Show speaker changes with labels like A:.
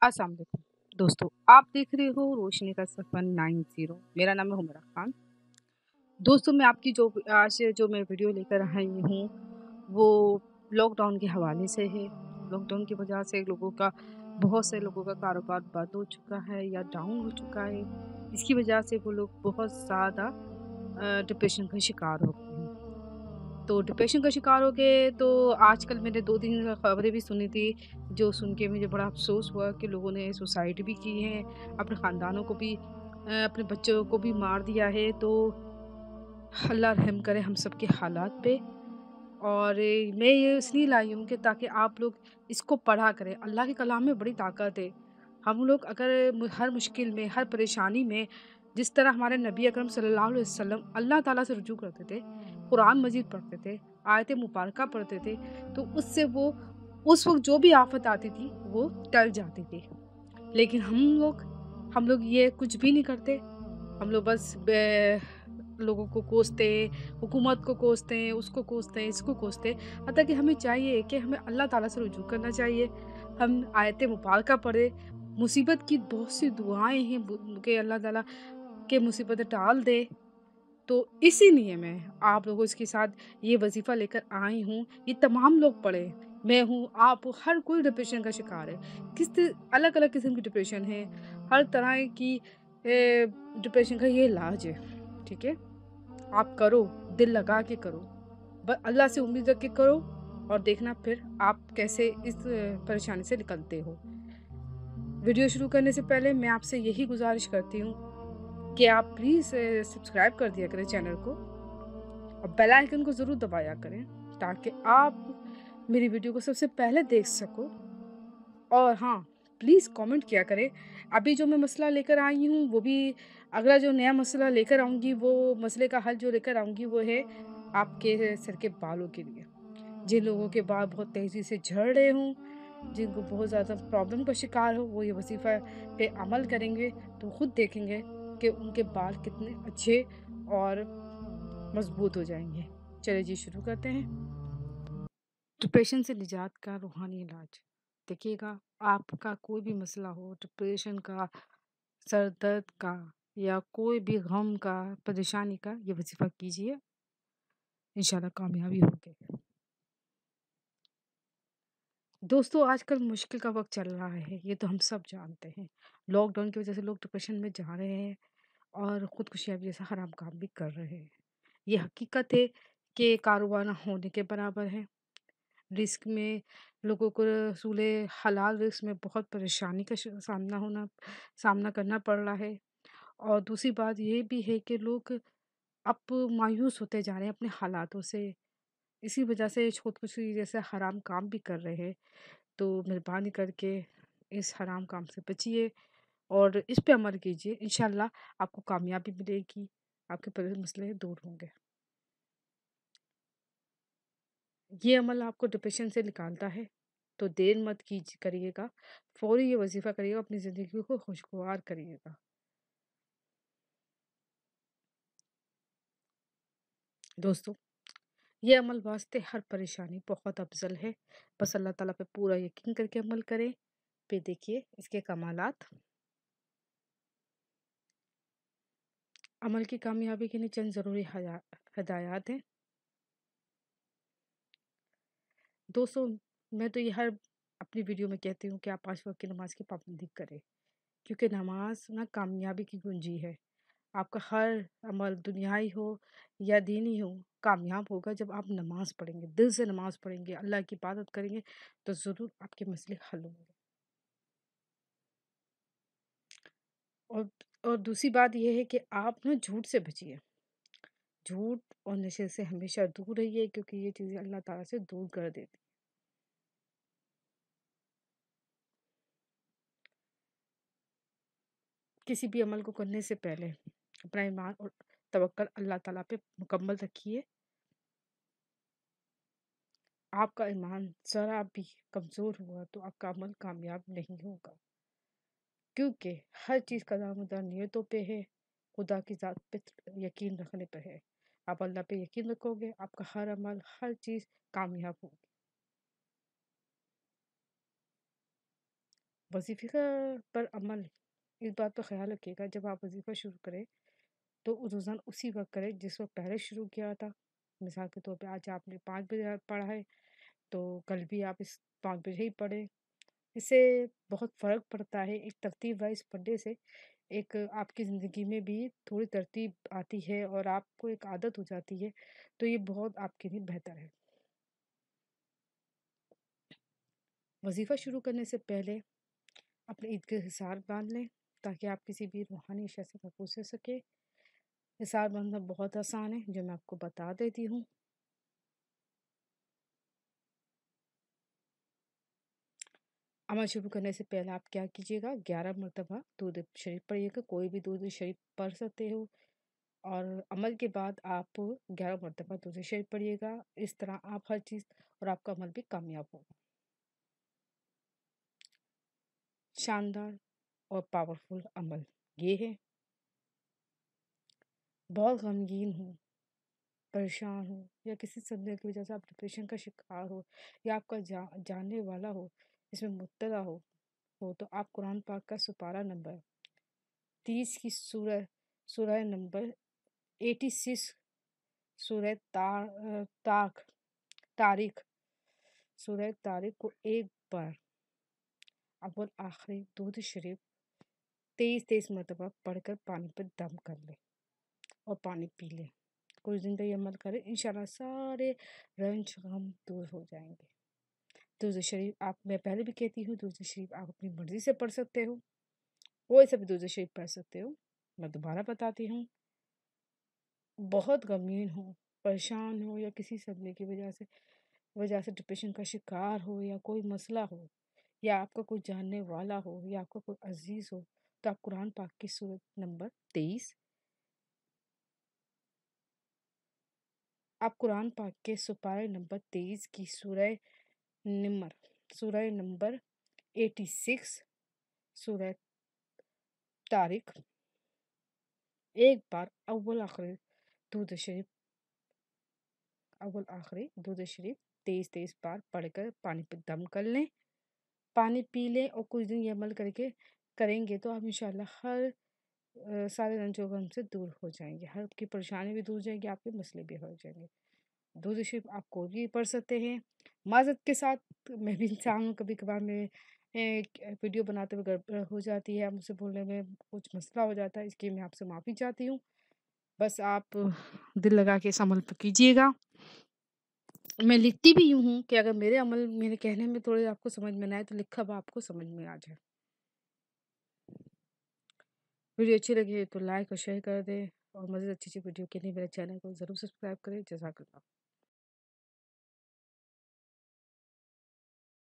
A: अस्सलाम वालेकुम दोस्तों, आप देख रहे हो रोशनी का सफ़र 90। मेरा नाम है हुमरा खान। दोस्तों, मैं आपकी आज जो मैं वीडियो लेकर आई हूँ वो लॉकडाउन के हवाले से है। लॉकडाउन की वजह से बहुत से लोगों का कारोबार बंद हो चुका है या डाउन हो चुका है। इसकी वजह से वो लोग बहुत ज़्यादा डिप्रेशन का शिकार हो गए हैं। तो डिप्रेशन का शिकार हो गए तो आजकल मैंने 2-3 खबरें भी सुनी थी, जो सुन के मुझे बड़ा अफ़सोस हुआ कि लोगों ने सुसाइड भी की है, अपने ख़ानदानों को भी अपने बच्चों को भी मार दिया है। तो अल्लाह रहम करे हम सब के हालात पे। और मैं ये इसलिए लाई हूँ कि ताकि आप लोग इसको पढ़ा करें। अल्लाह के कलाम में बड़ी ताकत है। हम लोग अगर हर मुश्किल में, हर परेशानी में जिस तरह हमारे नबी अकरम सल्लल्लाहु अलैहि वसल्लम अल्लाह ताला से रुजू करते थे, कुरान मजीद पढ़ते थे, आयत मुबारका पढ़ते थे, तो उससे वो उस वक़्त जो भी आफ़त आती थी, वो टल जाती थी। लेकिन हम लोग ये कुछ भी नहीं करते। हम लोग बस लोगों को कोसते, हुकूमत को कोसते हैं, उसको कोसते हैं, इसको कोसते हैं। हालाँकि हमें चाहिए कि हमें अल्लाह ताला से रुजू करना चाहिए। हम आयत मुबारका पढ़ें, मुसीबत की बहुत सी दुआएँ हैं कि अल्लाह ताला के मुसीबतें टाल दे। तो इसीलिए मैं आप लोगों के साथ ये वज़ीफ़ा लेकर आई हूँ, ये तमाम लोग पढ़ें। मैं हूँ, आप हो, हर कोई डिप्रेशन का शिकार है। अलग-अलग किस्म की डिप्रेशन है, हर तरह की डिप्रेशन का ये इलाज है, ठीक है? आप करो, दिल लगा के करो, अल्लाह से उम्मीद रख के करो और देखना फिर आप कैसे इस परेशानी से निकलते हो। वीडियो शुरू करने से पहले मैं आपसे यही गुज़ारिश करती हूँ कि आप प्लीज़ सब्सक्राइब कर दिया करें चैनल को और बेल आइकन को ज़रूर दबाया करें ताकि आप मेरी वीडियो को सबसे पहले देख सको। और हाँ, प्लीज़ कमेंट किया करें। अभी जो मैं मसला लेकर आई हूँ वो भी अगला जो नया मसला लेकर आऊँगी, वो मसले का हल जो लेकर आऊँगी वो है आपके सर के बालों के लिए। जिन लोगों के बाल बहुत तेज़ी से झड़ रहे हों, जिनको बहुत ज़्यादा प्रॉब्लम का शिकार हो, वो ये वज़ीफ़ा पे अमल करेंगे तो खुद देखेंगे कि उनके बाल कितने अच्छे और मज़बूत हो जाएँगे। चलिए जी शुरू करते हैं। डिप्रेशन से निजात का रूहानी इलाज। देखिएगा, आपका कोई भी मसला हो, डिप्रेशन का, सर दर्द का या कोई भी गम का, परेशानी का, ये वज़ीफ़ा कीजिए, इंशाल्लाह कामयाबी होगी। दोस्तों, आजकल मुश्किल का वक़्त चल रहा है, ये तो हम सब जानते हैं। लॉकडाउन की वज़ह से लोग डिप्रेशन में जा रहे हैं और खुदकुशियाँ भी जैसा हराम काम भी कर रहे हैं। ये हकीकत है कि कारोबार ना होने के बराबर है। रिस्क में लोगों को रसूले हलाल रिस्क में बहुत परेशानी का सामना करना पड़ रहा है। और दूसरी बात ये भी है कि लोग अब मायूस होते जा रहे हैं अपने हालातों से। इसी वजह से खुदकुशी जैसे हराम काम भी कर रहे हैं। तो मेहरबानी करके इस हराम काम से बचिए और इस पे अमल कीजिए। इंशाल्लाह आपको कामयाबी मिलेगी, आपके मसले दूर होंगे। ये अमल आपको डिप्रेशन से निकालता है, तो देर मत करिएगा। फ़ौरी ये वज़ीफ़ा करिएगा, अपनी ज़िंदगी को खुशगवार करिएगा। दोस्तों, ये अमल वास्ते हर परेशानी बहुत अफ़ज़ल है। बस अल्लाह ताला पे पूरा यकीन करके अमल करें, फिर देखिए इसके कमालात। अमल की कामयाबी के लिए चंद ज़रूरी हदायत हैं। दोस्तों, मैं तो ये हर अपनी वीडियो में कहती हूँ कि आप 5 वक़्त की नमाज़ की पाबंदी करें, क्योंकि नमाज़ ना कामयाबी की कुंजी है। आपका हर अमल दुनियाई हो या दीनी हो, कामयाब होगा जब आप नमाज़ पढ़ेंगे, दिल से नमाज़ पढ़ेंगे, अल्लाह की इबादत करेंगे, तो ज़रूर आपके मसले हल होंगे। और और दूसरी बात ये है कि आप ना झूठ से बचिए। झूठ और नशे से हमेशा दूर रहिए, क्योंकि ये चीज़ें अल्लाह ताला से दूर कर देती। किसी भी अमल को करने से पहले अपना ईमान और तवक्कल अल्लाह ताला पे मुकम्मल रखिए। आपका ईमान ज़रा भी कमज़ोर हुआ तो आपका अमल कामयाब नहीं होगा, क्योंकि हर चीज़ का दारोमदार नियतों पे है, खुदा की ज़ात पे यकीन रखने पे है। आप अल्लाह पे यकीन रखोगे, आपका हर अमल, हर चीज़ कामयाब होगी। वज़ीफ़े का पर अमल, इस बात का ख़्याल रखिएगा जब आप वज़ीफ़ा शुरू करें तो रोज़ाना उसी वक़्त करें जिस वक़्त पहले शुरू किया था। मिसाल के तौर पे आज आपने 5 बजे पढ़ा है तो कल भी आप इस 5 बजे ही पढ़ें। इससे बहुत फ़र्क पड़ता है, एक तरतीब वाइज़ पढ़ने से एक आपकी ज़िंदगी में भी थोड़ी तरतीब आती है और आपको एक आदत हो जाती है, तो ये बहुत आपके लिए बेहतर है। वज़ीफ़ा शुरू करने से पहले अपने ईद के हिसार बाँध लें ताकि आप किसी भी रूहानी शय से महफूज़ रह सकें। हिसार बाँधना बहुत आसान है जो मैं आपको बता देती हूँ। अमल शुरू करने से पहले आप क्या कीजिएगा, 11 मरतबा दूध शरीफ पढ़िएगा, कोई भी दूध शरीफ पढ़ सकते हो। और अमल के बाद आप 11 मरतबा दूध शरीफ पढ़िएगा। इस तरह आप हर चीज़ और आपका अमल भी कामयाब होगा। शानदार और पावरफुल अमल ये है, बहुत गमगीन हो, परेशान हो या किसी सदमे की वजह से आप डिप्रेशन का शिकार हो या आपका जानने वाला हो इसमें मुब्तला हो तो आप कुरान पाक का सुपारा नंबर 30 की सूरह नंबर 86, सूरह तारीख सूरह तारीख को एक बार अव्वल आखिरी दूध शरीफ 23 मरतबा पढ़कर पानी पर दम कर ले और पानी पी ले। कुछ दिन तक ये अमल करें, इंशाल्लाह सारे रंज गम दूर हो जाएंगे। दूध शरीफ आप, मैं पहले भी कहती हूँ, दूध शरीफ आप अपनी मर्जी से पढ़ सकते हो, कोई सा भी दूध शरीफ पढ़ सकते हो। मैं दोबारा बताती हूँ, बहुत गमगीन हो, परेशान हो या किसी सदमे की वजह से डिप्रेशन का शिकार हो या कोई मसला हो या आपका कोई जानने वाला हो या आपका कोई अजीज हो, तो आप कुरान पाक की सूरत नंबर 23, आप कुरान पाक के सुपारे नंबर 23 की सूरह नंबर 86, सूरह तारिक एक बार दूध शरीफ दूध शरीफ 23 बार पढ़कर पानी पे दम कर लें, पानी पी लें और कुछ दिन ये अमल करके करेंगे तो आप इंशाल्लाह हर सारे रंजो गम से दूर हो जाएंगे, हर आपकी परेशानी भी दूर हो जाएंगी, आपके मसले भी हो जाएंगे। दूध शरीफ आप कोई भी पढ़ सकते हैं माज़रत के साथ। मैं भी इंसान हूँ, कभी कभार मैं वीडियो बनाते हुए गड़बड़ हो जाती है, मुझसे बोलने में कुछ मसला हो जाता है, इसके मैं आपसे माफ़ी चाहती हूँ। बस आप दिल लगा के इस अमल पर कीजिएगा। मैं लिखती भी यूँ हूँ कि अगर मेरे अमल मेरे कहने में थोड़े आपको समझ में ना आए तो लिखा हुआ आपको समझ में आ जाए। वीडियो अच्छी लगी है तो लाइक और शेयर कर दें और मज़ीद अच्छी वीडियो के लिए मेरे चैनल को ज़रूर सब्सक्राइब करें। जज़ाकल्लाह।